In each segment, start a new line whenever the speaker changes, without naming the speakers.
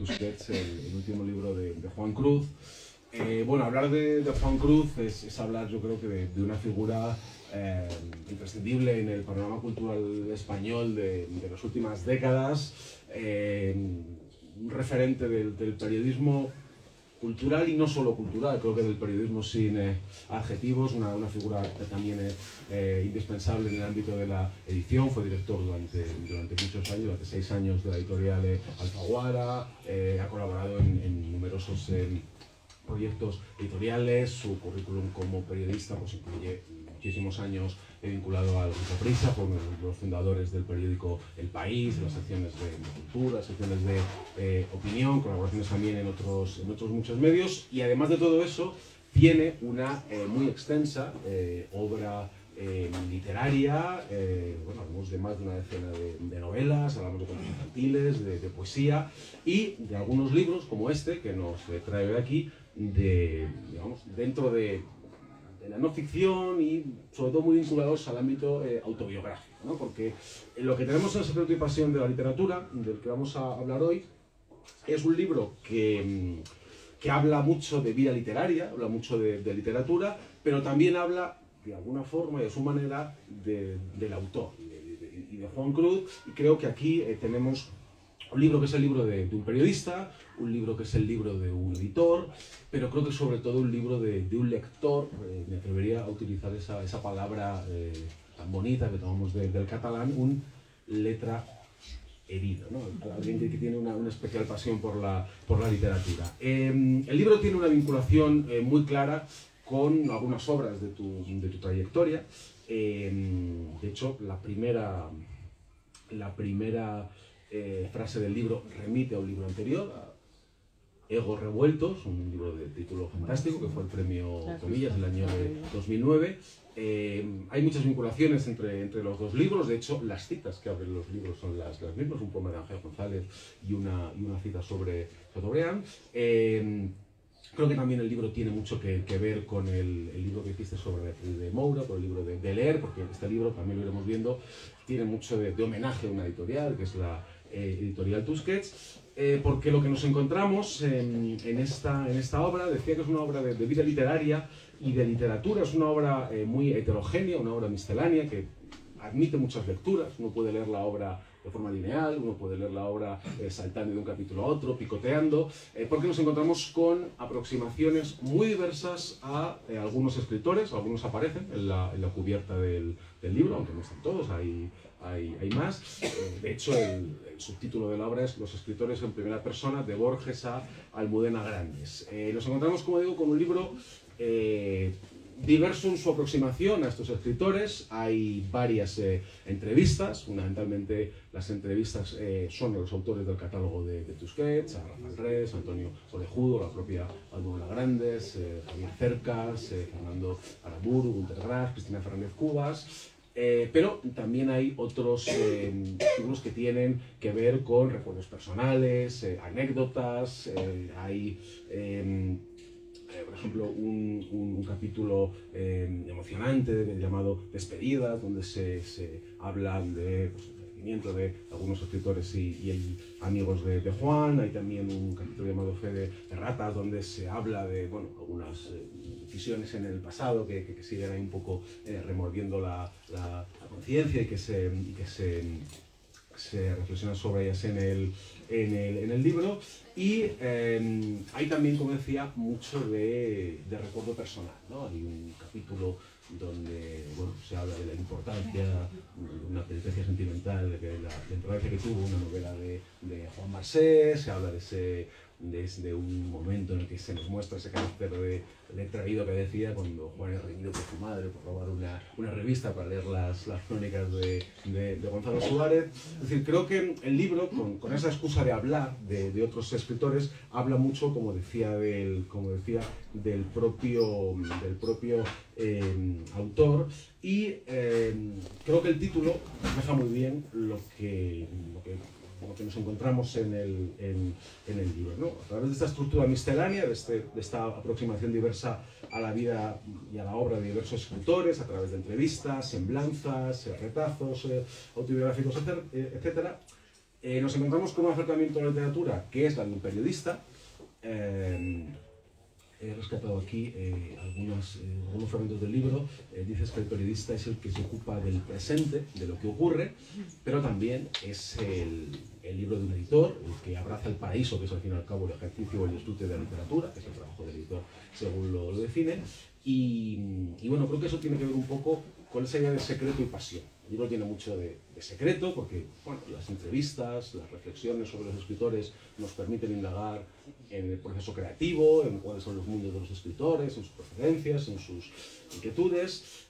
Tusquets, el último libro de Juan Cruz. Bueno, hablar de Juan Cruz es hablar, yo creo que de una figura imprescindible en el panorama cultural español de las últimas décadas, un referente del periodismo cultural y no solo cultural, creo que del periodismo sin adjetivos, una figura también indispensable en el ámbito de la edición. Fue director durante muchos años, durante 6 años de la editorial Alfaguara, ha colaborado en numerosos proyectos editoriales. Su currículum como periodista pues incluye muchísimos años vinculado al Grupo Prisa, por los fundadores del periódico El País, en las secciones de cultura, secciones de opinión, colaboraciones también en otros muchos medios, y además de todo eso tiene una muy extensa obra literaria. Bueno, hablamos de más de una decena de novelas, hablamos de cuentos infantiles, de poesía y de algunos libros como este que nos trae hoy aquí, digamos, dentro de la no ficción y sobre todo muy vinculados al ámbito autobiográfico, ¿no? Porque lo que tenemos en El secreto y pasión de la literatura, del que vamos a hablar hoy, es un libro que habla mucho de vida literaria, habla mucho de literatura, pero también habla de alguna forma y de su manera del autor y de Juan Cruz. Y creo que aquí tenemos un libro que es el libro de un periodista, un libro que es el libro de un editor, pero creo que sobre todo un libro de un lector. Me atrevería a utilizar esa palabra tan bonita que tomamos del catalán, un letra herido, ¿no? Alguien que tiene una especial pasión por la literatura. El libro tiene una vinculación muy clara con algunas obras de tu trayectoria. De hecho, la primera frase del libro remite a un libro anterior, a Egos Revueltos, un libro de título fantástico que fue el premio Comillas del año 2009. Hay muchas vinculaciones entre los dos libros. De hecho, las citas que abren los libros son las mismas, un poema de Ángel González y una cita sobre Chateaubriand. Creo que también el libro tiene mucho que ver con el libro que hiciste sobre de Moura, con el libro de Leer, porque este libro, también lo iremos viendo, tiene mucho de homenaje a una editorial, que es la editorial Tusquets, porque lo que nos encontramos en esta obra, decía que es una obra de vida literaria y de literatura. Es una obra muy heterogénea, una obra miscelánea que admite muchas lecturas. Uno puede leer la obra de forma lineal, uno puede leer la obra saltando de un capítulo a otro, picoteando, porque nos encontramos con aproximaciones muy diversas a algunos escritores. Algunos aparecen en la cubierta del libro, aunque no están todos, hay más. De hecho, el subtítulo de la obra es Los escritores en primera persona, de Borges a Almudena Grandes. Nos encontramos, como digo, con un libro diverso en su aproximación a estos escritores. Hay varias entrevistas. Fundamentalmente las entrevistas son a los autores del catálogo de Tusquets, a Rafael Res, Antonio Orejudo, la propia Almudena Grandes, Javier Cercas, Fernando Aramburu, Gunter Grass, Cristina Fernández Cubas. Pero también hay otros libros que tienen que ver con recuerdos personales, anécdotas. Hay por ejemplo, un capítulo emocionante llamado Despedidas, donde se habla de fallecimiento de algunos escritores y amigos de Juan. Hay también un capítulo llamado Fe de Ratas, donde se habla de algunas decisiones en el pasado que siguen ahí un poco remordiendo la conciencia y que se reflexionan sobre ellas en el libro. Y hay también, como decía, mucho de recuerdo personal, ¿no? Hay un capítulo donde se habla de la importancia de una peripecia sentimental, de la importancia que tuvo una novela de Juan Marsé. Se habla de un momento en el que se nos muestra ese carácter de traído que decía, cuando Juan es reñido por su madre por robar una revista para leer las crónicas de Gonzalo Suárez. Es decir, creo que el libro, con esa excusa de hablar de otros escritores, habla mucho, como decía, del propio autor. Y creo que el título refleja muy bien lo que nos encontramos en el libro, ¿no? A través de esta estructura miscelánea, de esta aproximación diversa a la vida y a la obra de diversos escritores, a través de entrevistas, semblanzas, retazos autobiográficos, etc., Nos encontramos con un acercamiento a la literatura que es la de un periodista. He rescatado aquí algunos fragmentos del libro. Dices que el periodista es el que se ocupa del presente, de lo que ocurre, pero también es el libro de un editor, el que abraza el paraíso, que es al fin y al cabo el ejercicio o el disfrute de la literatura, que es el trabajo del editor según lo define. Y bueno, creo que eso tiene que ver un poco con esa idea de secreto y pasión. El libro tiene mucho de secreto porque bueno, las entrevistas, las reflexiones sobre los escritores nos permiten indagar en el proceso creativo, en cuáles son los mundos de los escritores, en sus preferencias, en sus inquietudes,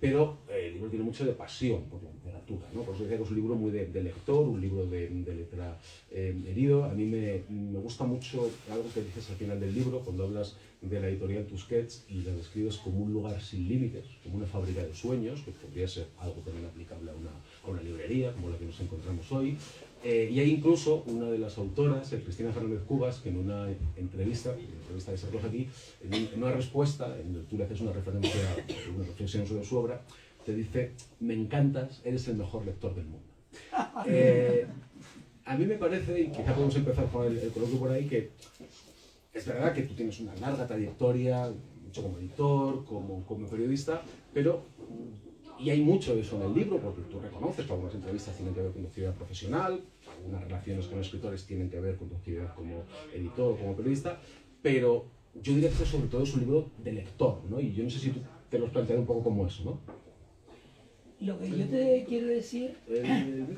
pero el libro tiene mucho de pasión por la literatura, ¿no? Por eso decía que es un libro muy de lector, un libro de letra herido. A mí me gusta mucho algo que dices al final del libro, cuando hablas de la editorial Tusquets y la describes como un lugar sin límites, como una fábrica de sueños, que podría ser algo también aplicable a una librería, como la que nos encontramos hoy. Y hay incluso una de las autoras, Cristina Fernández Cubas, que en una entrevista que se recoge aquí, en una respuesta, en donde tú le haces una referencia, una reflexión sobre su obra, te dice: me encantas, eres el mejor lector del mundo. A mí me parece, y quizá podemos empezar con el coloquio por ahí, que es verdad que tú tienes una larga trayectoria, mucho como editor, como periodista, pero, y hay mucho de eso en el libro, porque tú reconoces que algunas entrevistas tienen que ver con tu actividad profesional, algunas relaciones con escritores tienen que ver con tu actividad como editor o como periodista, pero yo diría que sobre todo es un libro de lector, ¿no? Y yo no sé si tú te lo has planteado un poco como eso, ¿no?
Lo que yo te quiero decir...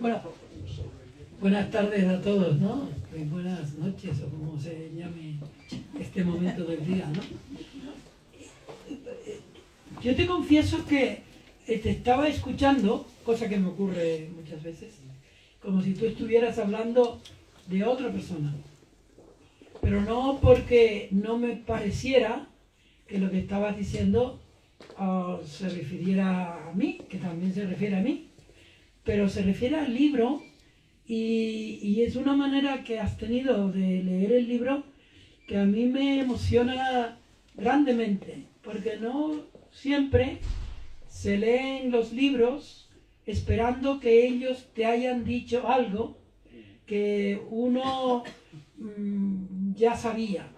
Bueno, buenas tardes a todos, ¿no? Buenas noches, o como se llame este momento del día, ¿no? Yo te confieso que te estaba escuchando, cosa que me ocurre muchas veces, como si tú estuvieras hablando de otra persona. Pero no porque no me pareciera que lo que estabas diciendo se refiriera a mí, que también se refiere a mí, pero se refiere al libro y es una manera que has tenido de leer el libro que a mí me emociona grandemente, porque no siempre se leen los libros esperando que ellos te hayan dicho algo que uno ya sabía,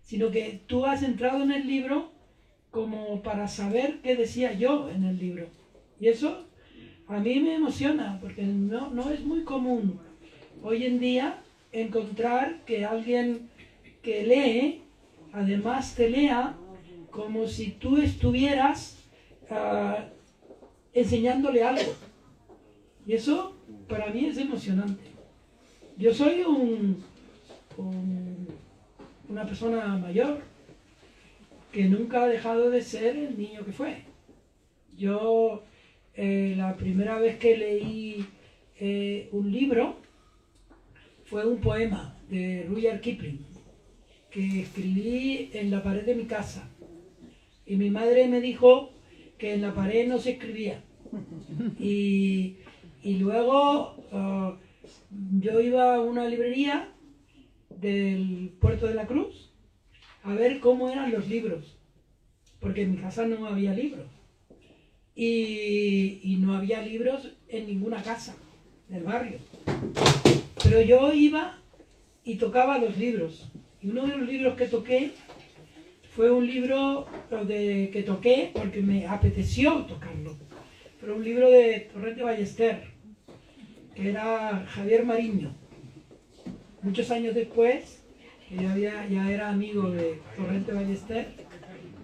sino que tú has entrado en el libro como para saber qué decía yo en el libro. Y eso a mí me emociona, porque no es muy común hoy en día encontrar que alguien que lee, además te lea como si tú estuvieras enseñándole algo. Y eso para mí es emocionante. Yo soy una persona mayor que nunca ha dejado de ser el niño que fue. Yo la primera vez que leí un libro fue un poema de Rudyard Kipling que escribí en la pared de mi casa. Y mi madre me dijo que en la pared no se escribía. Y luego yo iba a una librería del Puerto de la Cruz a ver cómo eran los libros, porque en mi casa no había libros. Y no había libros en ninguna casa del barrio. Pero yo iba y tocaba los libros. Y uno de los libros que toqué fue un libro que toqué porque me apeteció tocarlo. Fue un libro de Torrente Ballester, que era Javier Mariño. Muchos años después, que ya era amigo de Torrente Ballester,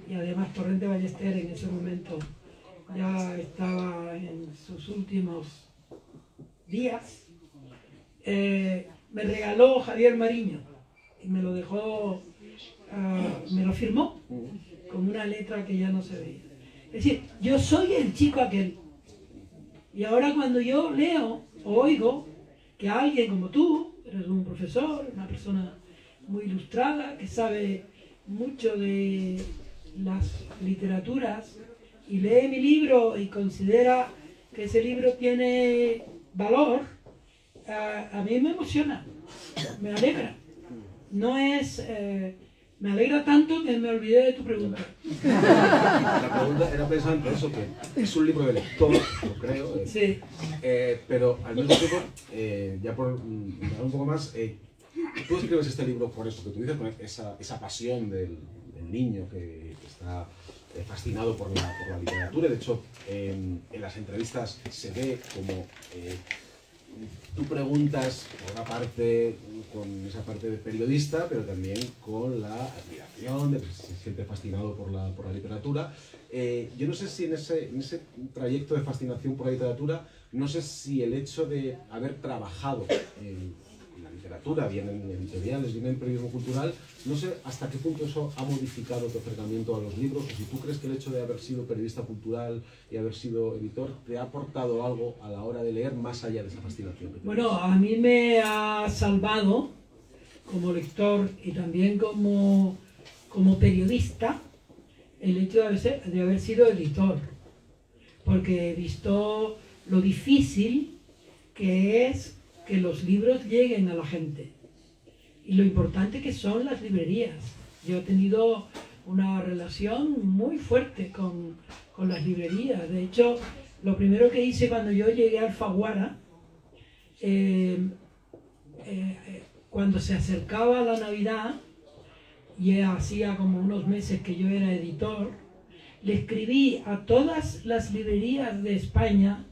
y además Torrente Ballester en ese momento ya estaba en sus últimos días, me regaló Javier Mariño y me lo dejó, me lo firmó con una letra que ya no se veía. Es decir, yo soy el chico aquel. Y ahora cuando yo leo o oigo que alguien como tú, eres un profesor, una persona muy ilustrada, que sabe mucho de las literaturas, y lee mi libro y considera que ese libro tiene valor, a mí me emociona, me alegra. No es Me alegra tanto que me olvidé de tu pregunta.
La pregunta era pensando eso, que es un libro de lector, yo creo,
Sí.
pero al mismo tiempo, ya por hablar un poco más, tú escribes este libro por eso que tú dices, con esa pasión del niño que está fascinado por la literatura. De hecho, en las entrevistas se ve como tú preguntas, por una parte, con esa parte de periodista, pero también con la admiración de que se siente fascinado por la literatura. Yo no sé si en ese trayecto de fascinación por la literatura, no sé si el hecho de haber trabajado en la literatura, bien en editoriales, bien en periodismo cultural, no sé hasta qué punto eso ha modificado tu acercamiento a los libros, o si tú crees que el hecho de haber sido periodista cultural y haber sido editor te ha aportado algo a la hora de leer más allá de esa fascinación que tienes.
Bueno, a mí me ha salvado como lector y también como periodista el hecho de haber sido editor, porque he visto lo difícil que es que los libros lleguen a la gente y lo importante que son las librerías. Yo he tenido una relación muy fuerte con las librerías. De hecho, lo primero que hice cuando yo llegué a Alfaguara, cuando se acercaba la Navidad, y hacía como unos meses que yo era editor, le escribí a todas las librerías de España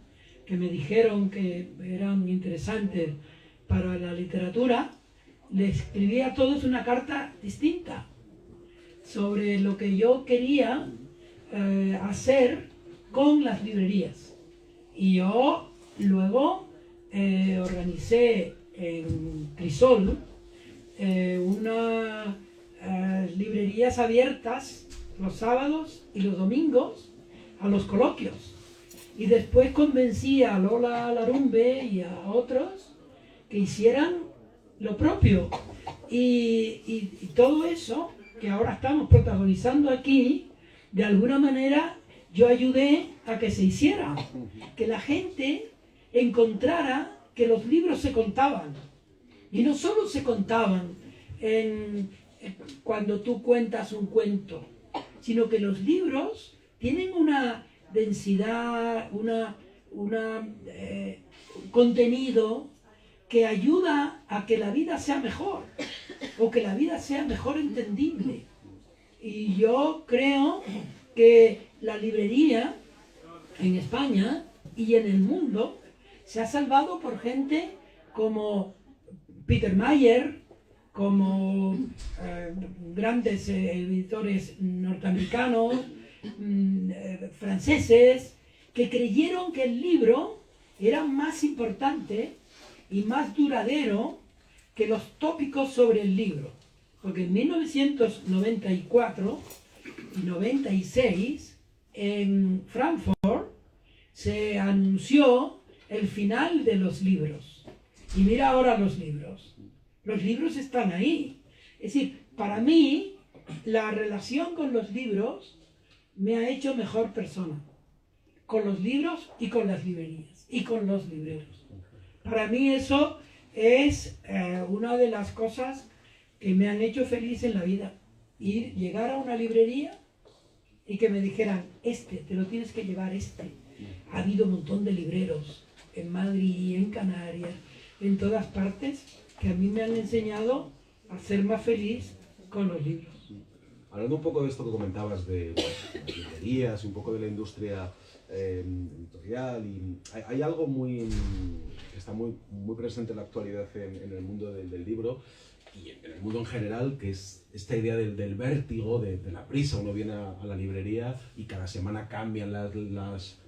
que me dijeron que eran interesantes para la literatura, le escribí a todos una carta distinta sobre lo que yo quería hacer con las librerías. Y yo luego organicé en Crisol unas librerías abiertas los sábados y los domingos a los coloquios. Y después convencí a Lola Larumbe y a otros que hicieran lo propio. Y todo eso que ahora estamos protagonizando aquí, de alguna manera yo ayudé a que se hiciera. Que la gente encontrara que los libros se contaban. Y no solo se contaban cuando tú cuentas un cuento, sino que los libros tienen una densidad, un contenido que ayuda a que la vida sea mejor, o que la vida sea mejor entendible. Y yo creo que la librería en España y en el mundo se ha salvado por gente como Peter Mayer, como grandes editores norteamericanos, franceses, que creyeron que el libro era más importante y más duradero que los tópicos sobre el libro. Porque en 1994 y 96 en Frankfurt se anunció el final de los libros. Y mira ahora los libros. Los libros están ahí. Es decir, para mí, la relación con los libros me ha hecho mejor persona. Con los libros y con las librerías. Y con los libreros. Para mí eso es una de las cosas que me han hecho feliz en la vida. Ir, llegar a una librería y que me dijeran, te lo tienes que llevar Ha habido un montón de libreros en Madrid, en Canarias, en todas partes, que a mí me han enseñado a ser más feliz con los libros.
Hablando un poco de esto que comentabas de las librerías y un poco de la industria editorial, hay algo que está muy presente en la actualidad en el mundo del libro y en el mundo en general, que es esta idea del vértigo, de la prisa. Uno viene a la librería y cada semana cambian las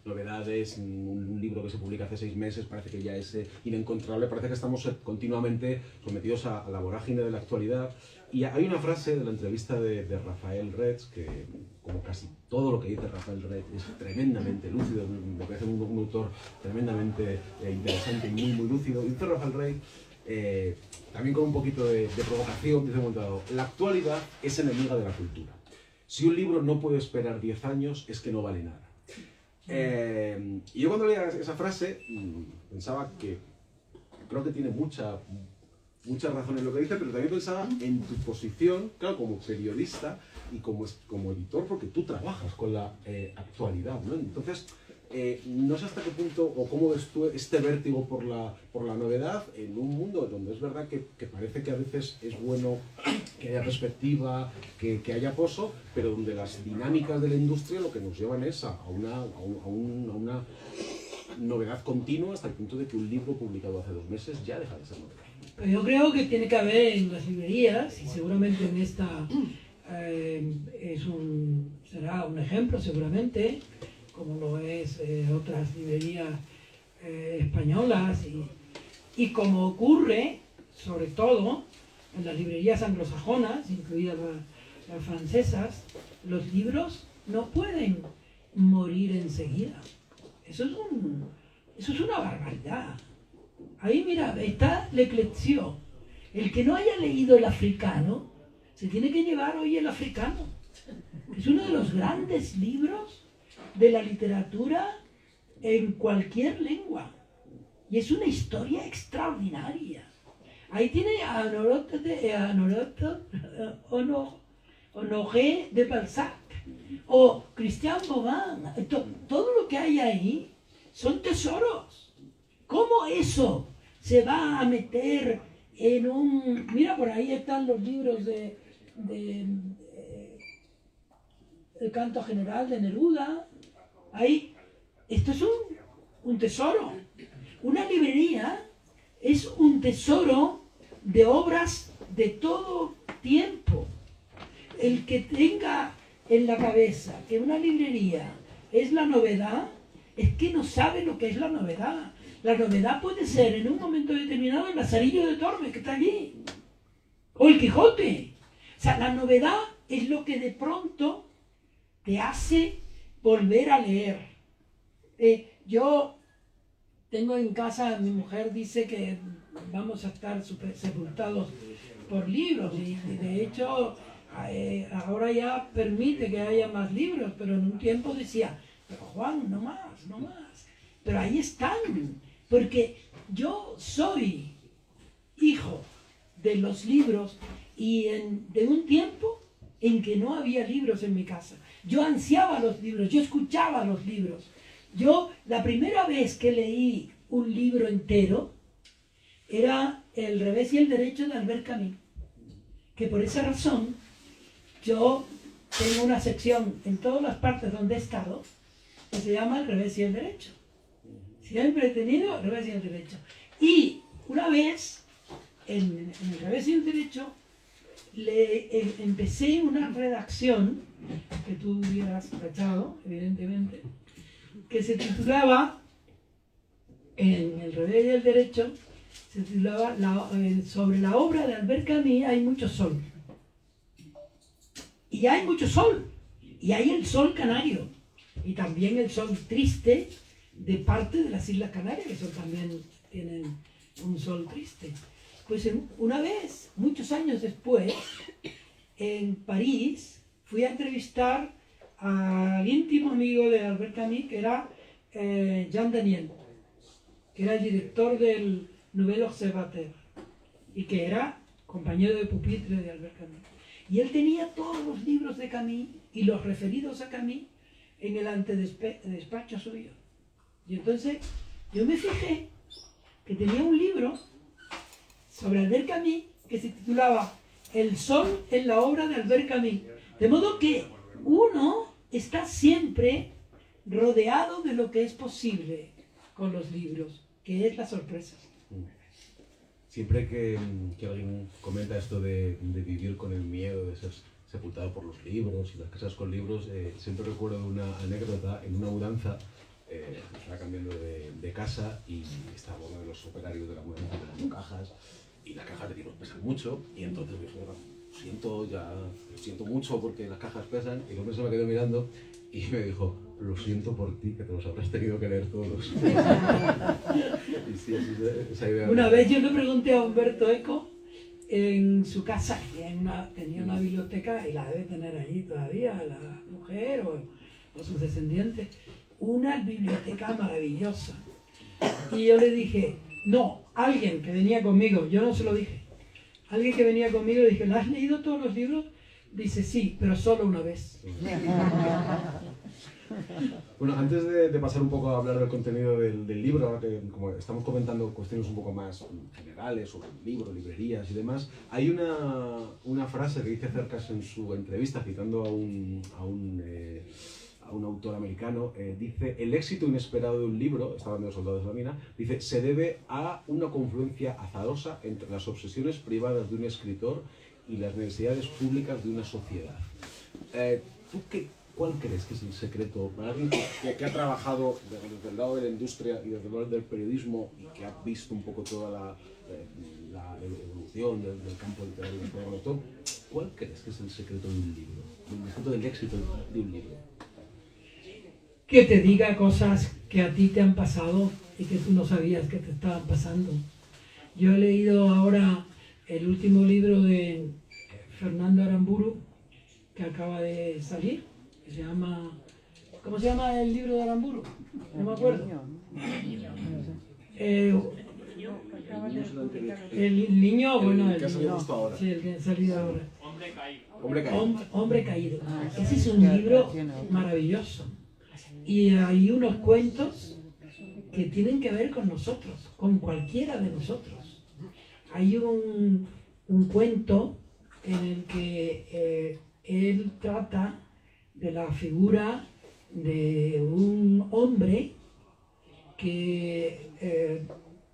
novedades. Un libro que se publica hace 6 meses parece que ya es inencontrable. Parece que estamos continuamente sometidos a la vorágine de la actualidad. Y hay una frase de la entrevista de Rafael Retz, que como casi todo lo que dice Rafael Retz es tremendamente lúcido, me parece un autor tremendamente interesante y muy lúcido. Y dice Rafael Retz, también con un poquito de provocación, dice un momento dado, la actualidad es enemiga de la cultura. Si un libro no puede esperar 10 años, es que no vale nada. Y yo cuando leía esa frase, pensaba que creo que tiene mucha mucha razón en lo que dice, pero también pensaba en tu posición, claro, como periodista y como editor, porque tú trabajas con la actualidad, ¿no? Entonces, no sé hasta qué punto o cómo ves tú este vértigo por la novedad en un mundo donde es verdad que parece que a veces es bueno que haya perspectiva, que haya pozo, pero donde las dinámicas de la industria lo que nos llevan es a una novedad continua hasta el punto de que un libro publicado hace 2 meses ya deja de ser novedad.
Pero yo creo que tiene que haber en las librerías, y seguramente en esta será un ejemplo seguramente, como lo es otras librerías españolas, y como ocurre sobre todo en las librerías anglosajonas, incluidas las francesas, los libros no pueden morir enseguida. Eso es una barbaridad. Ahí mira, está L'Eclección. El que no haya leído El Africano, se tiene que llevar hoy El Africano. Es uno de los grandes libros de la literatura en cualquier lengua. Y es una historia extraordinaria. Ahí tiene a Honoré de Balzac o Christian Bobin. Todo lo que hay ahí son tesoros. ¿Cómo eso se va a meter en un... Mira, por ahí están los libros el canto general de Neruda. Ahí, esto es un tesoro. Una librería es un tesoro de obras de todo tiempo. El que tenga en la cabeza que una librería es la novedad, es que no sabe lo que es la novedad. La novedad puede ser en un momento determinado el Lazarillo de Tormes, que está allí, o el Quijote. O sea, la novedad es lo que de pronto te hace volver a leer. Yo tengo en casa, mi mujer dice que vamos a estar sepultados por libros, y de hecho ahora ya permite que haya más libros, pero en un tiempo decía, pero Juan, no más, no más. Pero ahí están, porque yo soy hijo de los libros y de un tiempo en que no había libros en mi casa. Yo ansiaba los libros, yo escuchaba los libros. Yo, la primera vez que leí un libro entero era El revés y el derecho de Albert Camus, que por esa razón yo tengo una sección en todas las partes donde he estado que se llama El revés y el derecho. Siempre he tenido El revés y el derecho. Y una vez, en El revés y el derecho, empecé una redacción que tú hubieras tachado, evidentemente, que se titulaba, en El revés y el derecho, se titulaba sobre la obra de Albert Camus hay mucho sol. Y hay mucho sol. Y hay el sol canario. Y también el sol triste de parte de las Islas Canarias, que también tienen un sol triste. Pues una vez, muchos años después, en París, fui a entrevistar al íntimo amigo de Albert Camus, que era Jean Daniel, que era el director del Nouvel Observateur y que era compañero de pupitre de Albert Camus. Y él tenía todos los libros de Camus y los referidos a Camus en el antedespacho suyo. Y entonces yo me fijé que tenía un libro sobre Albert Camus que se titulaba El sol en la obra de Albert Camus. De modo que uno está siempre rodeado de lo que es posible con los libros, que es la sorpresa.
Siempre que alguien comenta esto de vivir con el miedo de ser sepultado por los libros y las casas con libros, siempre recuerdo una anécdota en una mudanza. Estaba cambiando de casa y estaba uno de los operarios de la mudanza pegando cajas, y las cajas de libros pesan mucho, y entonces me dijo, lo siento mucho porque las cajas pesan, y el hombre se me quedó mirando y me dijo, lo siento por ti, que te los habrás tenido que leer todos. Y sí, esa idea.
Una vez yo le pregunté a Humberto Eco en su casa, que tenía una biblioteca, y la debe tener allí todavía, la mujer o sus descendientes, una biblioteca maravillosa. Y yo le dije, no, alguien que venía conmigo, yo no se lo dije, alguien que venía conmigo le dije, ¿lo has leído todos los libros? Dice, sí, pero solo una vez.
Bueno, antes de pasar un poco a hablar del contenido del libro, ahora que como estamos comentando cuestiones un poco más generales sobre el libro, librerías y demás, hay una frase que dice Cercas en su entrevista, citando a un autor americano, dice, el éxito inesperado de un libro, está hablando de Soldados de la Mina, dice, se debe a una confluencia azarosa entre las obsesiones privadas de un escritor y las necesidades públicas de una sociedad. ¿Cuál crees que es el secreto para alguien que ha trabajado desde el lado de la industria y desde el lado del periodismo y que ha visto un poco toda la evolución del campo literario? ¿Cuál crees que es el secreto de un libro? El secreto del éxito de un libro.
Que te diga cosas que a ti te han pasado y que tú no sabías que te estaban pasando. Yo he leído ahora el último libro de Fernando Aramburu, que acaba de salir, que se llama... ¿Cómo se llama el libro de Aramburu? No me acuerdo. El niño, bueno, el que ha salido justo ahora. Sí, el que ha salido ahora. Hombre caído. Ese es un libro maravilloso. Y hay unos cuentos que tienen que ver con nosotros, con cualquiera de nosotros. Hay un cuento en el que él trata de la figura de un hombre que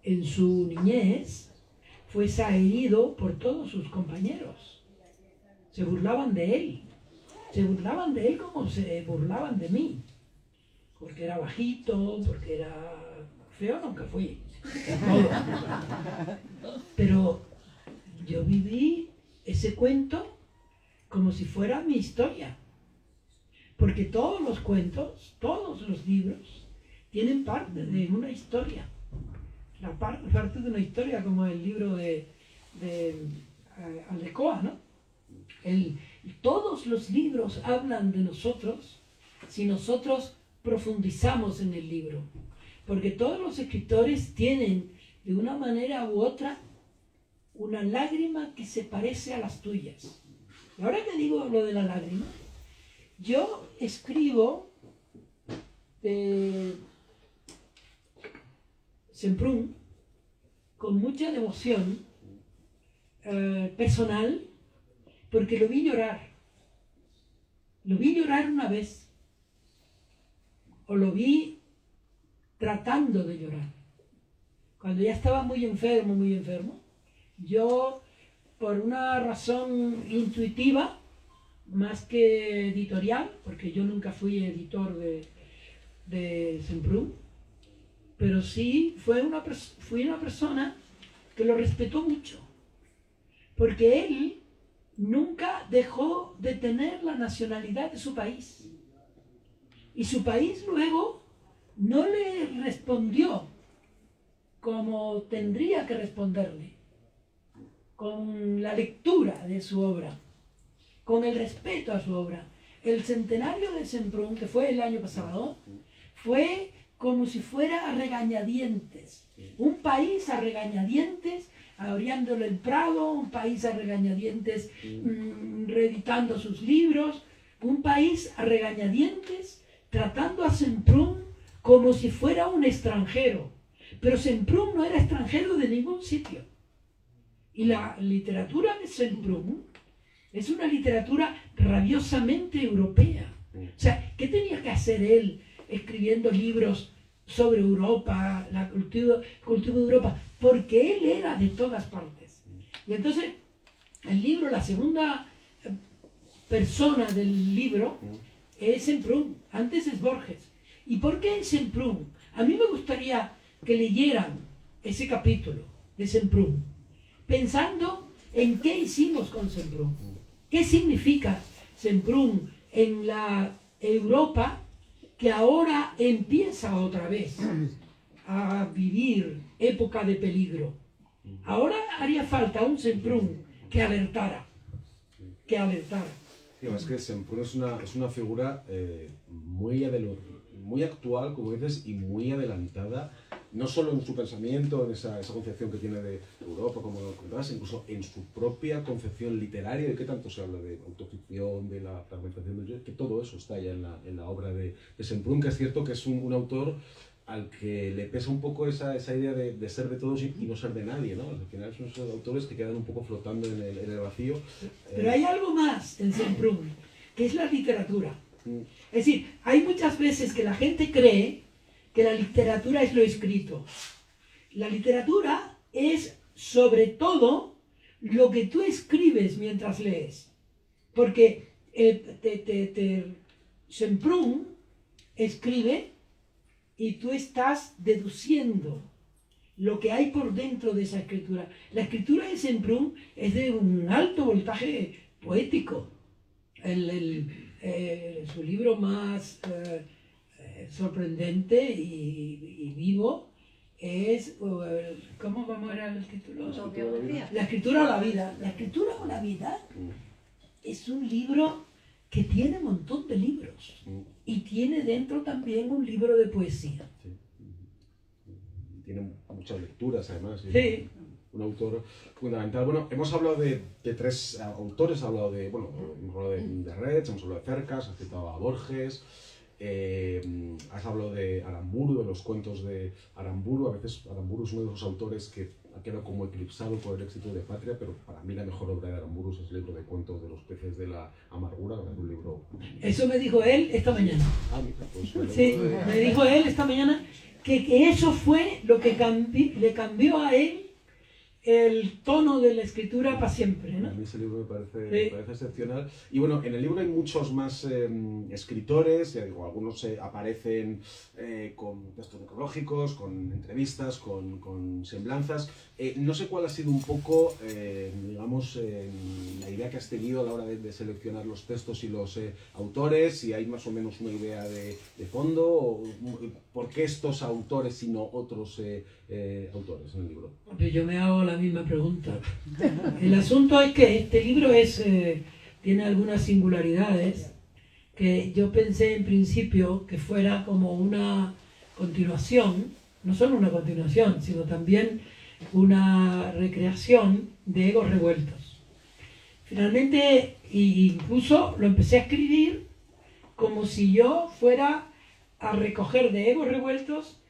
en su niñez fue herido por todos sus compañeros. Se burlaban de él. Se burlaban de él como se burlaban de mí. Porque era bajito, porque era feo, nunca fui. Pero yo viví ese cuento como si fuera mi historia. Porque todos los cuentos, todos los libros, tienen parte de una historia. La parte de una historia, como el libro de Aldecoa, ¿no? Todos los libros hablan de nosotros si nosotros profundizamos en el libro. Porque todos los escritores tienen, de una manera u otra, una lágrima que se parece a las tuyas. Y ahora que digo lo de la lágrima, yo escribo de Semprún con mucha devoción personal, porque lo vi llorar. Lo vi llorar una vez. O lo vi tratando de llorar. Cuando ya estaba muy enfermo, yo, por una razón intuitiva, más que editorial, porque yo nunca fui editor de Semprún, pero sí fui una persona que lo respetó mucho, porque él nunca dejó de tener la nacionalidad de su país. Y su país luego no le respondió como tendría que responderle, con la lectura de su obra, con el respeto a su obra. El centenario de Semprún, que fue el año pasado, fue como si fuera a regañadientes. Un país a regañadientes, abriéndole el Prado, un país a regañadientes reeditando sus libros, un país a regañadientes tratando a Semprún como si fuera un extranjero. Pero Semprún no era extranjero de ningún sitio. Y la literatura de Semprún es una literatura rabiosamente europea. O sea, ¿qué tenía que hacer él escribiendo libros sobre Europa, la cultura de Europa? Porque él era de todas partes. Y entonces, el libro, la segunda persona del libro es Semprún, antes es Borges. ¿Y por qué Semprún? A mí me gustaría que leyeran ese capítulo de Semprún, pensando en qué hicimos con Semprún. ¿Qué significa Semprún en la Europa que ahora empieza otra vez a vivir época de peligro? Ahora haría falta un Semprún que alertara.
Sí, es que Semprún es una figura muy actual, como dices, y muy adelantada no solo en su pensamiento, en esa concepción que tiene de Europa, como contabas, incluso en su propia concepción literaria, de qué tanto se habla de autoficción, de la fragmentación del yo, que todo eso está ya en la obra de Semprún, que es cierto que es un autor al que le pesa un poco esa idea de ser de todos y no ser de nadie, ¿no? Al final son esos autores que quedan un poco flotando en el vacío.
Pero hay algo más en Semprún, que es la literatura. Es decir, hay muchas veces que la gente cree que la literatura es lo escrito. La literatura es, sobre todo, lo que tú escribes mientras lees. Porque Semprún escribe y tú estás deduciendo lo que hay por dentro de esa escritura. La escritura de Semprún es de un alto voltaje poético. Su libro más sorprendente y vivo es, ¿cómo vamos a ver el título? La escritura o la vida. La escritura o la vida es un libro que tiene un montón de libros y tiene dentro también un libro de poesía.
Sí. Tiene muchas lecturas además.
Sí.
Un autor fundamental. Bueno, hemos hablado de tres autores, hemos hablado de Reds, hemos hablado de Cercas, has citado a Borges, has hablado de Aramburu, de los cuentos de Aramburu. A veces Aramburu es uno de esos autores que ha quedado como eclipsado por el éxito de Patria, pero para mí la mejor obra de Aramburu es el libro de cuentos de los peces de la amargura, que es un libro...
Eso me dijo él esta mañana.
Ah, mira, pues...
Sí, me dijo él esta mañana que eso fue lo que le cambió a él el tono de la escritura para siempre, ¿no?
A mí ese libro me parece excepcional. Y bueno, en el libro hay muchos más escritores, ya digo, algunos aparecen con textos necrológicos, con entrevistas, con semblanzas. No sé cuál ha sido un poco, digamos, la idea que has tenido a la hora de seleccionar los textos y los autores, si hay más o menos una idea de fondo, o por qué estos autores y no otros autores en el libro.
Yo me hago la misma pregunta. El asunto es que este libro tiene algunas singularidades que yo pensé en principio que fuera como una continuación, no solo una continuación, sino también una recreación de Egos Revueltos. Finalmente, incluso lo empecé a escribir como si yo fuera a recoger de Egos Revueltos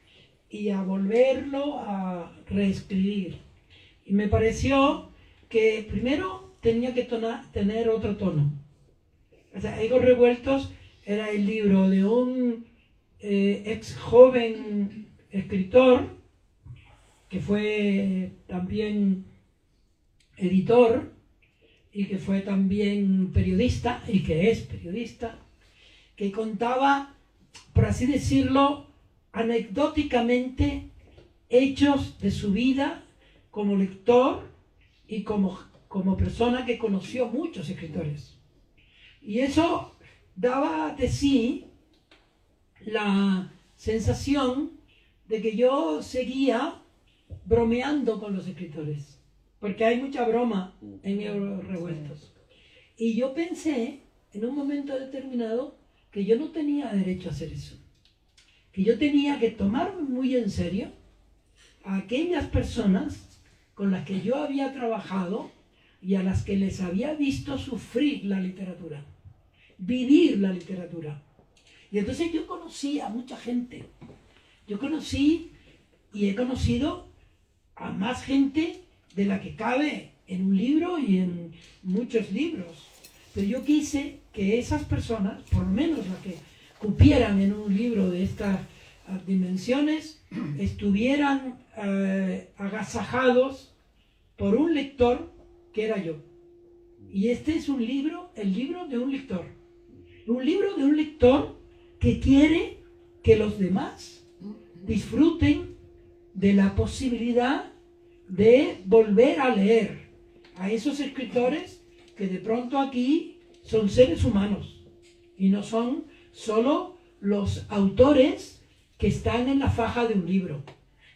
y a volverlo a reescribir. Y me pareció que primero tenía que tener otro tono. O sea, Egos Revueltos era el libro de un ex joven escritor que fue también editor y que fue también periodista y que es periodista, que contaba, por así decirlo, anecdóticamente hechos de su vida como lector y como persona que conoció muchos escritores. Y eso daba de sí la sensación de que yo seguía bromeando con los escritores, porque hay mucha broma en Egos Revueltos. Y yo pensé, en un momento determinado, que yo no tenía derecho a hacer eso, que yo tenía que tomarme muy en serio a aquellas personas con las que yo había trabajado y a las que les había visto sufrir la literatura, vivir la literatura. Y entonces yo conocí a mucha gente. Yo conocí y he conocido a más gente de la que cabe en un libro y en muchos libros. Pero yo quise que esas personas, por lo menos las que cupieran en un libro de estas dimensiones, estuvieran agasajados por un lector que era yo. Y este es un libro, el libro de un lector. Un libro de un lector que quiere que los demás disfruten de la posibilidad de volver a leer a esos escritores que de pronto aquí son seres humanos y no son solo los autores que están en la faja de un libro,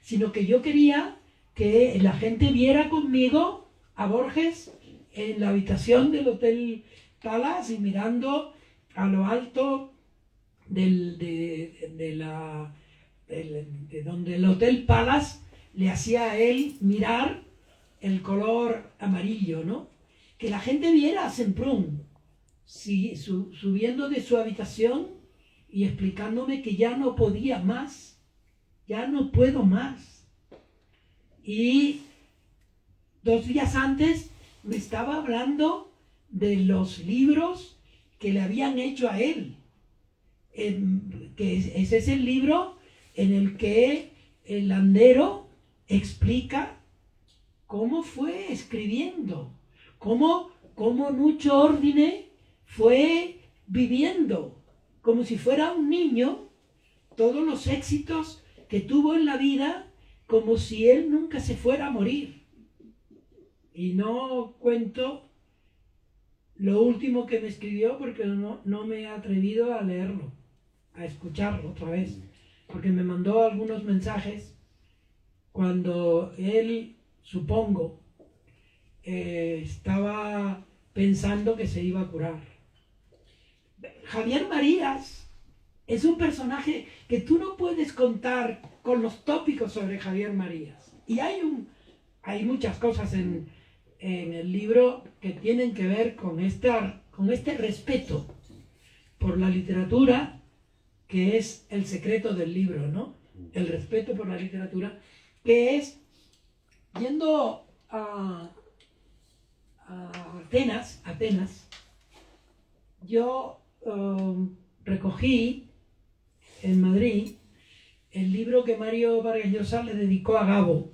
sino que yo quería que la gente viera conmigo a Borges en la habitación del Hotel Palace y mirando a lo alto de la de donde el Hotel Palace le hacía a él mirar el color amarillo, ¿no? Que la gente viera a Semprún subiendo de su habitación y explicándome que ya no podía más, ya no puedo más. Y 2 días antes me estaba hablando de los libros que le habían hecho a él, que ese es el libro en el que el Landero explica cómo fue escribiendo, cómo Nuccio Ordine fue viviendo, como si fuera un niño, todos los éxitos que tuvo en la vida, como si él nunca se fuera a morir. Y no cuento lo último que me escribió porque no me he atrevido a leerlo, a escucharlo otra vez, porque me mandó algunos mensajes cuando él, supongo, estaba pensando que se iba a curar. Javier Marías es un personaje que tú no puedes contar con los tópicos sobre Javier Marías. Y hay muchas cosas en el libro que tienen que ver con este respeto por la literatura, que es el secreto del libro, ¿no? El respeto por la literatura, que es yendo a Atenas, yo recogí en Madrid el libro que Mario Vargas Llosa le dedicó a Gabo,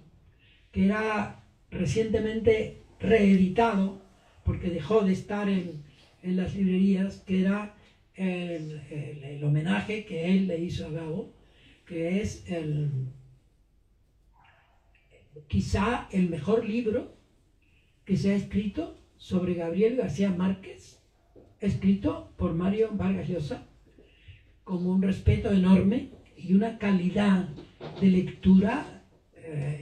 que era recientemente reeditado, porque dejó de estar en las librerías, que era el homenaje que él le hizo a Gabo, que es quizá el mejor libro que se ha escrito sobre Gabriel García Márquez, escrito por Mario Vargas Llosa, con un respeto enorme y una calidad de lectura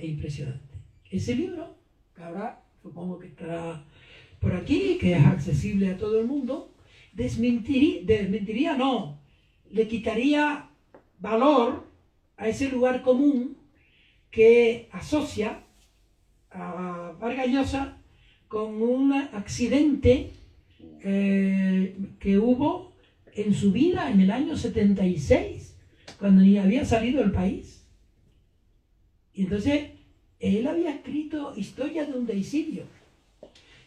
impresionante. Ese libro, que ahora supongo que estará por aquí, que es accesible a todo el mundo, desmentiría no, le quitaría valor a ese lugar común que asocia a Vargas Llosa con un accidente que hubo en su vida en el año 76, cuando ni había salido del país. Y entonces él había escrito Historia de un deicidio.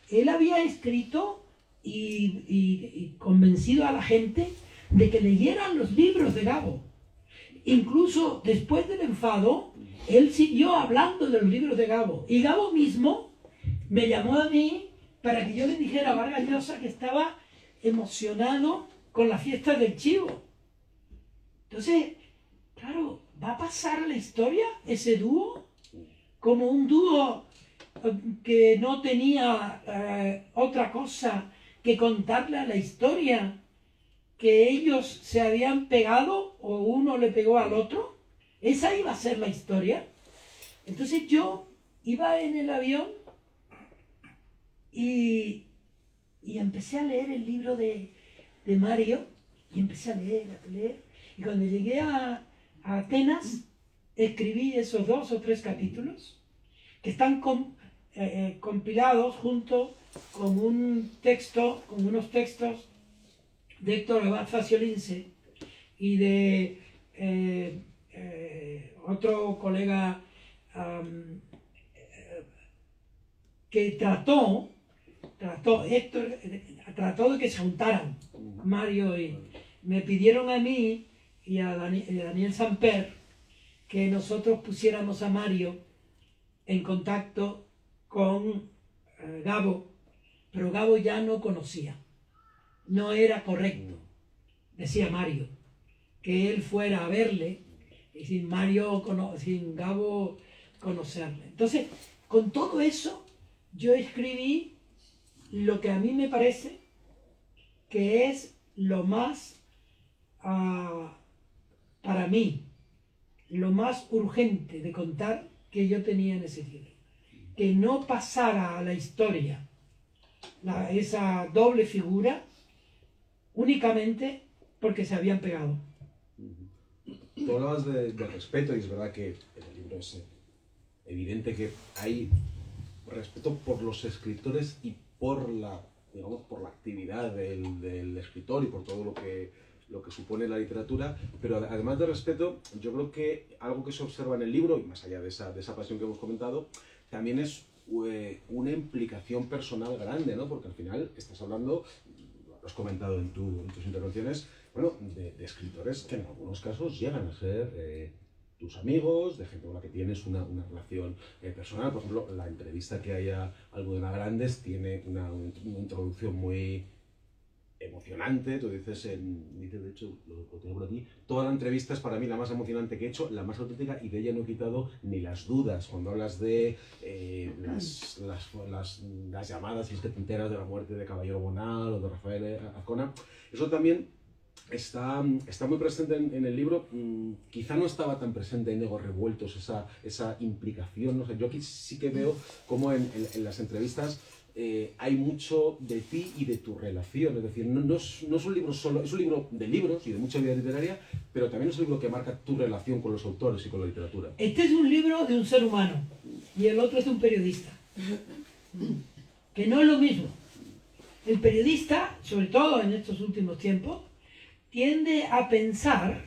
Él había escrito y convencido a la gente de que leyeran los libros de Gabo. Incluso después del enfado, él siguió hablando de los libros de Gabo. Y Gabo mismo me llamó a mí para que yo le dijera a Vargas Llosa que estaba emocionado con la fiesta del chivo. Entonces, claro, ¿va a pasar la historia ese dúo como un dúo que no tenía otra cosa que contarle a la historia, que ellos se habían pegado o uno le pegó al otro? Esa iba a ser la historia. Entonces yo iba en el avión y empecé a leer el libro de Mario, y empecé a leer. Y cuando llegué a Atenas, escribí esos 2 o 3 capítulos que están compilados junto con unos textos de Héctor Abad Faciolince y de otro colega que Héctor trató de que se juntaran, Mario, y me pidieron a mí y a Daniel Samper que nosotros pusiéramos a Mario en contacto con Gabo, pero Gabo ya no conocía. No era correcto, decía Mario, que él fuera a verle y sin Gabo conocerle. Entonces, con todo eso, yo escribí lo que a mí me parece que es lo más, para mí, lo más urgente de contar que yo tenía en ese libro. Que no pasara a la historia esa doble figura únicamente porque se habían pegado.
tú hablabas de respeto y es verdad que en el libro es evidente que hay respeto por los escritores y por la, digamos, por la actividad del escritor y por todo lo que supone la literatura, pero además de respeto, yo creo que algo que se observa en el libro, y más allá de esa pasión que hemos comentado, también es una implicación personal grande, ¿no? Porque al final estás hablando, lo has comentado en tus intervenciones, bueno, de escritores que en algunos casos llegan a ser tus amigos, de gente con la que tienes una relación personal. Por ejemplo, la entrevista que hay a Almudena Grandes tiene una introducción muy emocionante. Tú dices, de hecho, lo tengo por aquí, toda la entrevista es para mí la más emocionante que he hecho, la más auténtica, y de ella no he quitado ni las dudas. Cuando hablas de las llamadas y es que te enteras de la muerte de Caballero Bonal o de Rafael Azcona, eso también está muy presente en el libro. Quizá no estaba tan presente en Ego Revueltos esa implicación. No sé, yo aquí sí que veo como en las entrevistas hay mucho de ti y de tu relación. Es decir, no es un libro solo, es un libro de libros y de mucha vida literaria, pero también es un libro que marca tu relación con los autores y con la literatura.
Este es un libro de un ser humano y el otro es de un periodista, que no es lo mismo. El periodista, sobre todo en estos últimos tiempos, tiende a pensar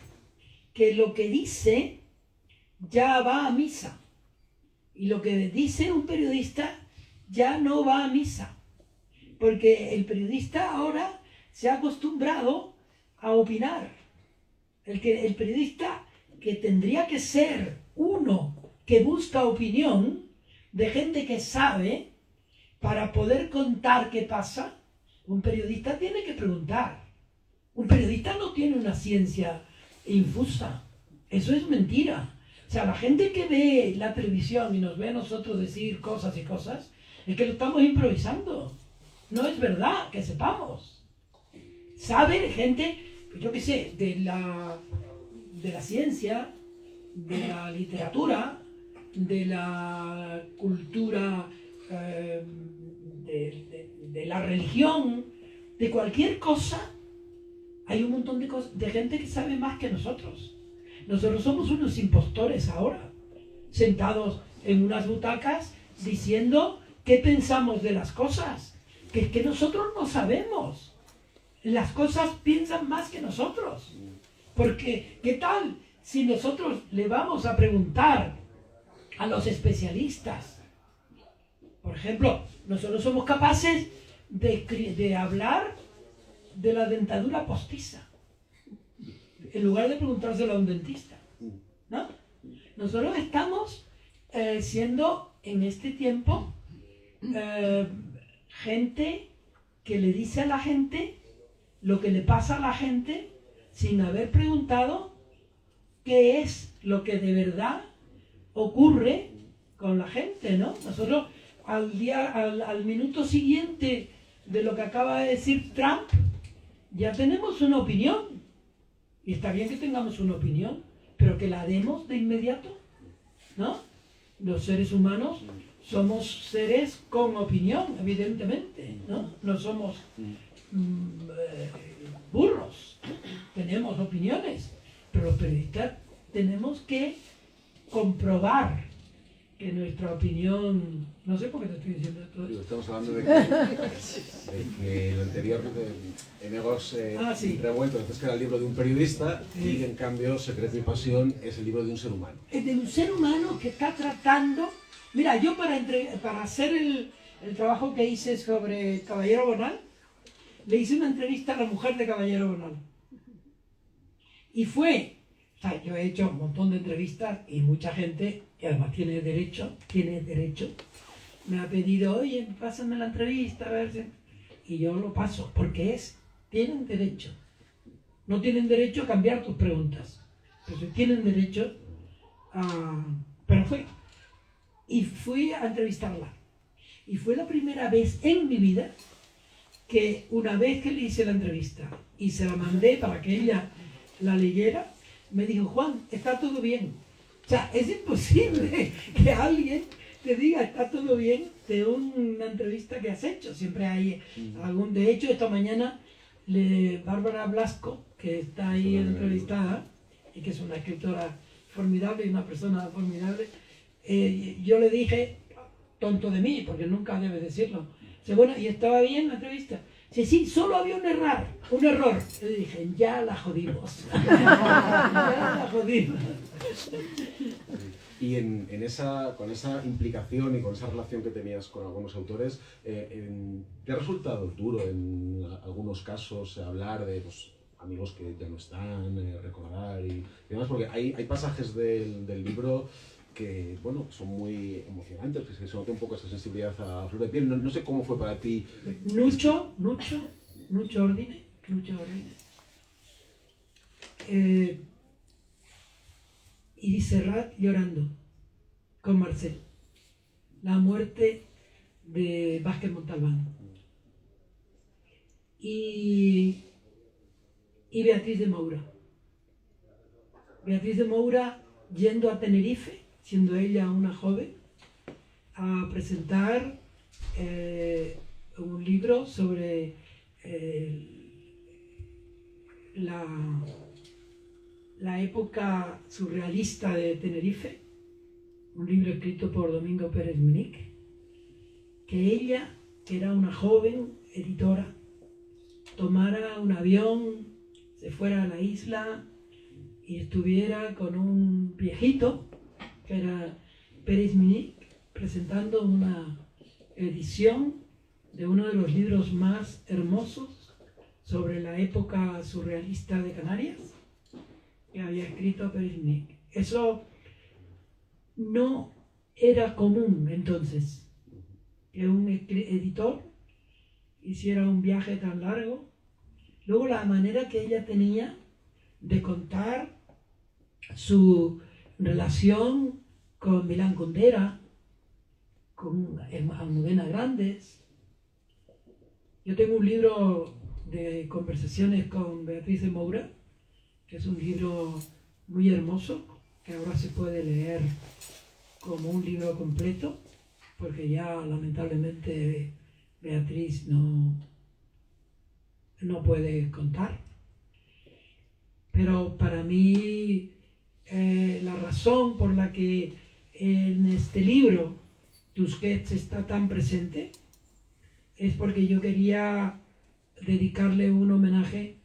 que lo que dice ya va a misa. Y lo que dice un periodista ya no va a misa. Porque el periodista ahora se ha acostumbrado a opinar. El periodista, que tendría que ser uno que busca opinión de gente que sabe para poder contar qué pasa, un periodista tiene que preguntar. Un periodista no tiene una ciencia infusa. Eso es mentira. O sea, la gente que ve la televisión y nos ve a nosotros decir cosas y cosas, es que lo estamos improvisando. No es verdad que sepamos. Sabe gente, yo qué sé, de la ciencia, de la literatura, de la cultura, de la religión, de cualquier cosa. Hay un montón de gente que sabe más que nosotros. Nosotros somos unos impostores ahora, sentados en unas butacas diciendo qué pensamos de las cosas. Que es que nosotros no sabemos. Las cosas piensan más que nosotros. Porque, ¿qué tal si nosotros le vamos a preguntar a los especialistas? Por ejemplo, nosotros somos capaces de hablar de la dentadura postiza, en lugar de preguntárselo a un dentista, ¿no? Nosotros estamos siendo en este tiempo gente que le dice a la gente lo que le pasa a la gente sin haber preguntado qué es lo que de verdad ocurre con la gente, ¿no? Nosotros al minuto siguiente de lo que acaba de decir Trump, ya tenemos una opinión. Y está bien que tengamos una opinión, pero que la demos de inmediato, ¿no? Los seres humanos somos seres con opinión, evidentemente, ¿no? No somos burros, tenemos opiniones, pero los periodistas tenemos que comprobar que nuestra opinión... No sé por qué te estoy diciendo esto.
Estamos hablando de que lo anterior en Egos Revueltos, entonces que era el libro de un periodista, y en cambio Secreto y Pasión es el libro de un ser humano.
Es de un ser humano que está tratando... Mira, yo para hacer el trabajo que hice sobre Caballero Bonal, le hice una entrevista a la mujer de Caballero Bonal. Y fue... O sea, yo he hecho un montón de entrevistas y mucha gente, que además tiene derecho, me ha pedido, oye, pásame la entrevista, a ver si... Y yo lo paso, porque tienen derecho. No tienen derecho a cambiar tus preguntas, pero tienen derecho a... Pero fui a entrevistarla. Y fue la primera vez en mi vida que una vez que le hice la entrevista y se la mandé para que ella la leyera, me dijo, Juan, está todo bien. O sea, es imposible que alguien te diga, está todo bien, de una entrevista que has hecho. Siempre hay algún... De hecho, esta mañana, Bárbara Blasco, que está ahí entrevistada, y que es una escritora formidable y una persona formidable, yo le dije, tonto de mí, porque nunca debe decirlo, dice, bueno, ¿y estaba bien la entrevista? Dice, sí, solo había un error. Le dije, ya la jodimos. Ya la jodimos.
Y con esa implicación y con esa relación que tenías con algunos autores, ¿te ha resultado duro en algunos casos hablar de amigos que ya no están, recordar y demás? Porque hay pasajes del libro que, bueno, son muy emocionantes, que se nota un poco esa sensibilidad a flor de piel. No sé cómo fue para ti.
Nucho Ordine. Y Serrat llorando con Marcel. La muerte de Vázquez Montalbán. Y Beatriz de Moura. Beatriz de Moura yendo a Tenerife, siendo ella una joven, a presentar un libro sobre la época surrealista de Tenerife, un libro escrito por Domingo Pérez Minic, que ella, que era una joven editora, tomara un avión, se fuera a la isla y estuviera con un viejito, que era Pérez Minic, presentando una edición de uno de los libros más hermosos sobre la época surrealista de Canarias, que había escrito Pérez Minic. Eso no era común entonces, que un editor hiciera un viaje tan largo. Luego la manera que ella tenía de contar su relación con Milán Kundera, con Almudena Grandes. Yo tengo un libro de conversaciones con Beatriz de Moura, que es un libro muy hermoso, que ahora se puede leer como un libro completo, porque ya lamentablemente Beatriz no puede contar. Pero para mí la razón por la que en este libro Tusquets está tan presente es porque yo quería dedicarle un homenaje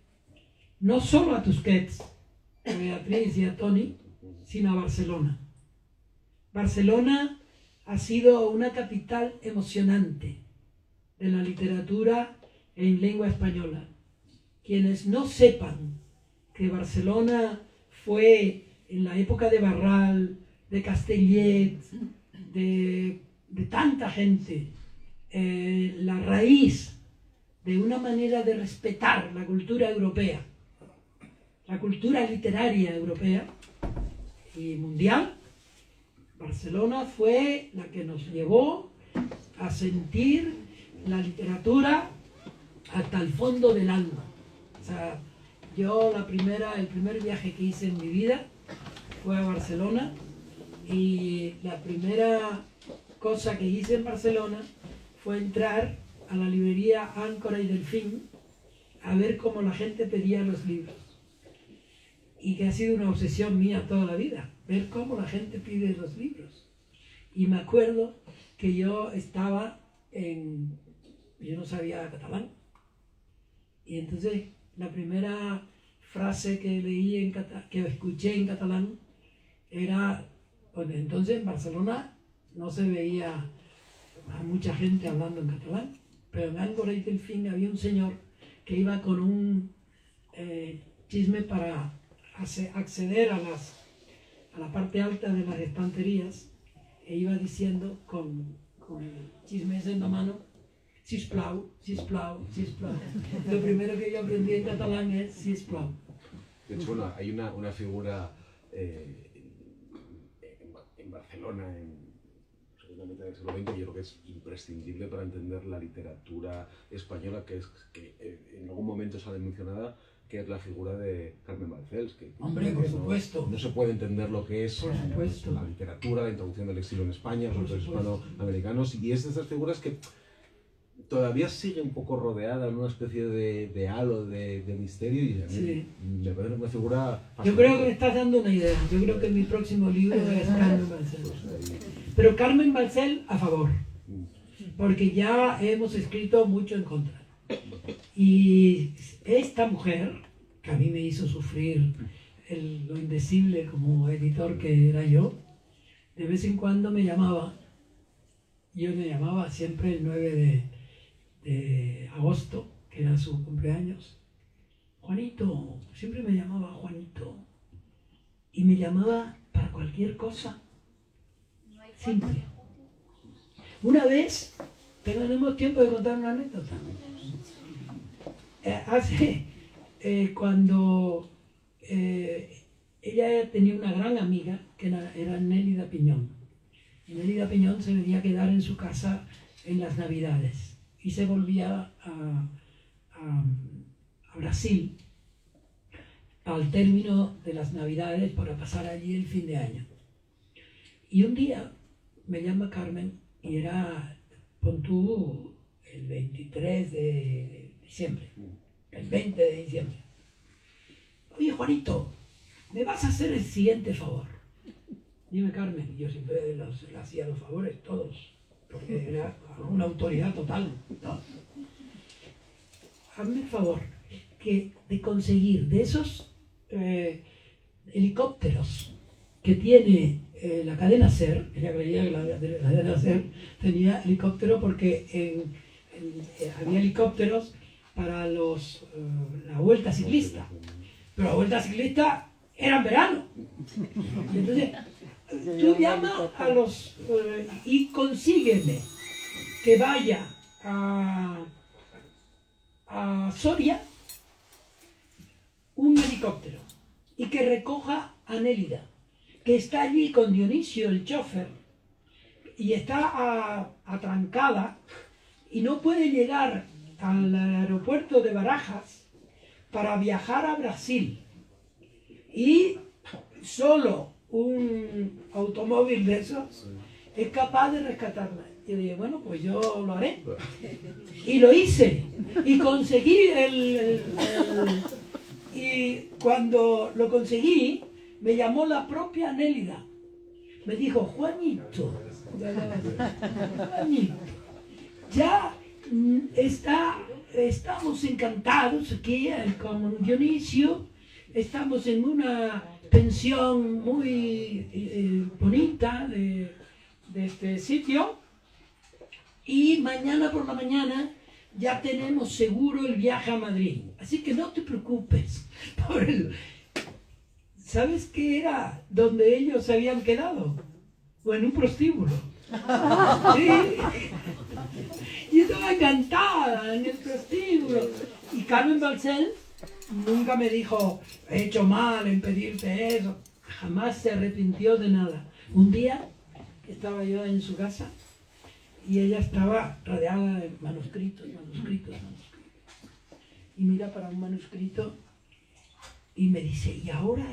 no solo a Tusquets, a Beatriz y a Toni, sino a Barcelona. Barcelona ha sido una capital emocionante de la literatura en lengua española. Quienes no sepan que Barcelona fue en la época de Barral, de Castellet, de tanta gente, la raíz de una manera de respetar la cultura europea, la cultura literaria europea y mundial, Barcelona fue la que nos llevó a sentir la literatura hasta el fondo del alma. O sea, yo el primer viaje que hice en mi vida fue a Barcelona, y la primera cosa que hice en Barcelona fue entrar a la librería Áncora y Delfín a ver cómo la gente pedía los libros. Y que ha sido una obsesión mía toda la vida, ver cómo la gente pide los libros. Y me acuerdo que yo no sabía catalán. Y entonces la primera frase que leí que escuché en catalán era, pues entonces en Barcelona no se veía a mucha gente hablando en catalán, pero en Áncora y Delfín había un señor que iba con un chisme para acceder a la parte alta de las estanterías, e iba diciendo con el chisme en la mano: sisplau, sisplau, sisplau. Lo primero que yo aprendí en catalán es sisplau.
De hecho, bueno, hay una figura en Barcelona, seguramente en el siglo XX, yo creo que es imprescindible para entender la literatura española, que en algún momento sale mencionada, que es la figura de Carmen Balcells.
Hombre, por supuesto.
No se puede entender lo que es
la
literatura, la introducción del exilio en España, los autores hispanoamericanos, y es de esas figuras todavía sigue un poco rodeada en una especie de halo de misterio y a mí
Sí.
me parece una figura
Yo creo que me estás dando una idea. Yo creo que mi próximo libro es Carmen Balcells.
Pues ahí,
Pero Carmen Balcells a favor, porque ya hemos escrito mucho en contra. Y esta mujer, que a mí me hizo sufrir lo indecible como editor que era yo, de vez en cuando me llamaba. Yo me llamaba siempre el 9 de agosto, que era su cumpleaños. Juanito, siempre me llamaba Juanito. Y me llamaba para cualquier cosa simple. Una vez, tenemos tiempo de contar una anécdota. Cuando ella tenía una gran amiga, que era Nélida Piñón. Y Nélida Piñón se venía a quedar en su casa en las Navidades y se volvía a Brasil al término de las Navidades para pasar allí el fin de año. Y un día me llama Carmen y era, pon tú, el 23 de diciembre, el 20 de diciembre. Oye, Juanito, ¿me vas a hacer el siguiente favor? Dime, Carmen. Yo siempre le hacía los favores, todos, porque era una autoridad total, ¿no? Hazme el favor de conseguir de esos helicópteros que tiene la cadena SER. Ella creía que la cadena SER tenía helicóptero porque había helicópteros para la vuelta ciclista, pero la vuelta ciclista era en verano. Y entonces tú llamas a los y consígueme que vaya a Soria un helicóptero y que recoja a Nélida, que está allí con Dionisio, el chofer, y está atrancada y no puede llegar al aeropuerto de Barajas para viajar a Brasil. Y solo un automóvil de esos es capaz de rescatarla. Yo dije, bueno, pues yo lo haré. Y lo hice. Y conseguí y cuando lo conseguí, me llamó la propia Nélida. Me dijo, Juanito, ya estamos encantados aquí con Dionisio. Estamos en una pensión muy bonita de este sitio y mañana por la mañana ya tenemos seguro el viaje a Madrid. Así que no te preocupes por ¿Sabes qué era donde ellos se habían quedado? O en un prostíbulo. Sí. Y estaba encantada en el prostíbulo. Y Carmen Balcells nunca me dijo, he hecho mal en pedirte eso. Jamás se arrepintió de nada. Un día estaba yo en su casa y ella estaba rodeada de manuscritos. Y mira para un manuscrito y me dice, y ahora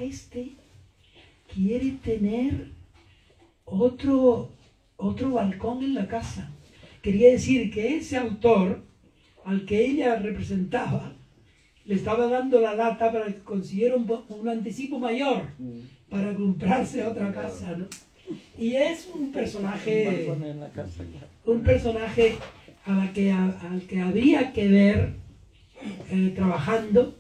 quiere tener otro balcón en la casa. Quería decir que ese autor al que ella representaba le estaba dando la lata para que consiguiera un anticipo mayor para comprarse otra casa, ¿no? Y es un personaje al que habría que ver trabajando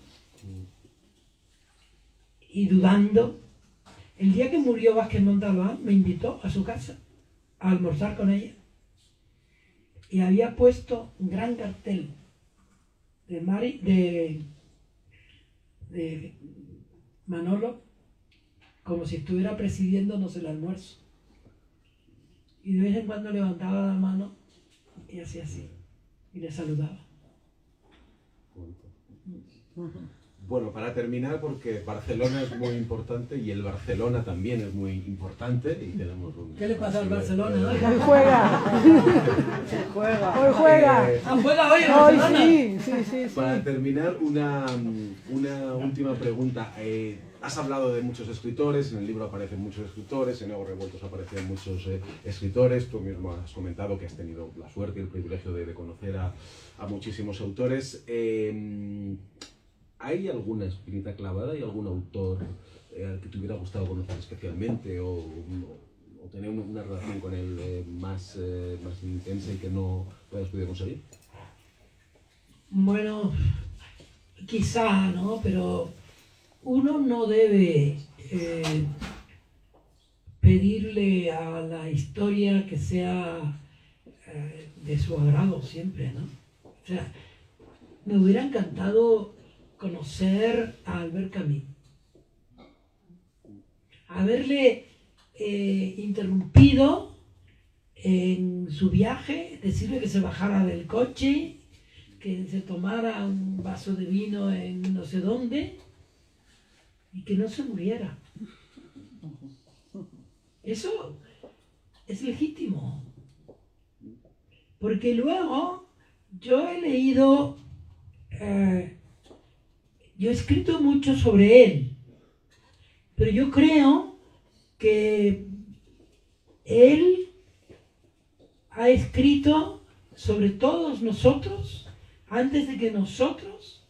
y dudando. El día que murió Vázquez Montalbán me invitó a su casa a almorzar con ella y había puesto un gran cartel de Manolo como si estuviera presidiéndonos el almuerzo, y de vez en cuando levantaba la mano y hacía así y le saludaba.
Bueno, para terminar, porque Barcelona es muy importante y el Barcelona también es muy importante y tenemos un...
¿Qué le pasa al Barcelona?
Hoy juega. Hoy juega.
¿Juega hoy el
Hoy
Barcelona?
sí.
Para terminar, una última pregunta. Has hablado de muchos escritores, en el libro aparecen muchos escritores, en Egos Revueltos aparecen muchos escritores, tú mismo has comentado que has tenido la suerte y el privilegio de conocer a muchísimos autores. ¿Hay alguna espinita clavada? ¿Hay algún autor al que te hubiera gustado conocer especialmente o tener una relación con él más intensa y que no hayas podido conseguir?
Bueno, quizá, ¿no? Pero uno no debe pedirle a la historia que sea de su agrado siempre, ¿no? O sea, me hubiera encantado conocer a Albert Camus, haberle interrumpido en su viaje, decirle que se bajara del coche, que se tomara un vaso de vino en no sé dónde y que no se muriera. Eso es legítimo. Porque luego yo he leído, yo he escrito mucho sobre él, pero yo creo que él ha escrito sobre todos nosotros antes de que nosotros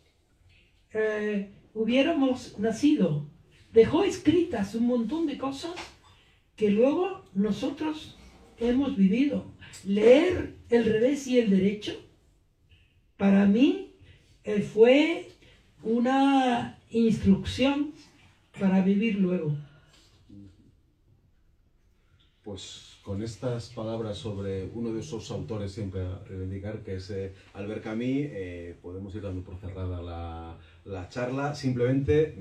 hubiéramos nacido. Dejó escritas un montón de cosas que luego nosotros hemos vivido. Leer El revés y el derecho, para mí, fue una instrucción para vivir luego.
Pues con estas palabras sobre uno de esos autores siempre a reivindicar, que es Albert Camus, podemos ir dando por cerrada la charla. Simplemente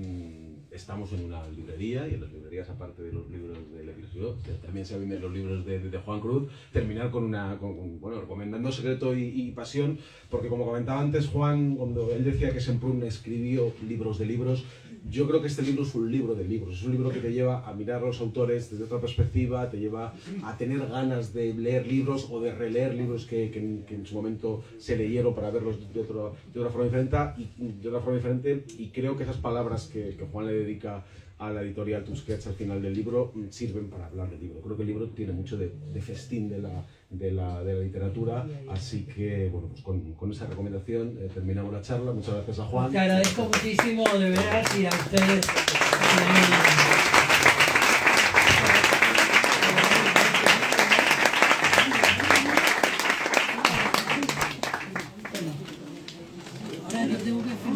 estamos en una librería y en las librerías, aparte de los libros de Levi Strauss, también se venden los libros de Juan Cruz. Terminar bueno, recomendando Secreto y Pasión, porque como comentaba antes Juan, cuando él decía que Semprún escribió libros de libros, yo creo que este libro es un libro de libros, es un libro que te lleva a mirar a los autores desde otra perspectiva, te lleva a tener ganas de leer libros o de releer libros que en su momento se leyeron para verlos de otra forma diferente, y creo que esas palabras que Juan le dedica a la editorial Tusquets al final del libro sirven para hablar del libro. Creo que el libro tiene mucho de festín de la literatura, así que bueno, pues con esa recomendación terminamos la charla. Muchas gracias a Juan.
Te agradezco muchísimo, de veras, y a ustedes. Ahora yo tengo que firmar.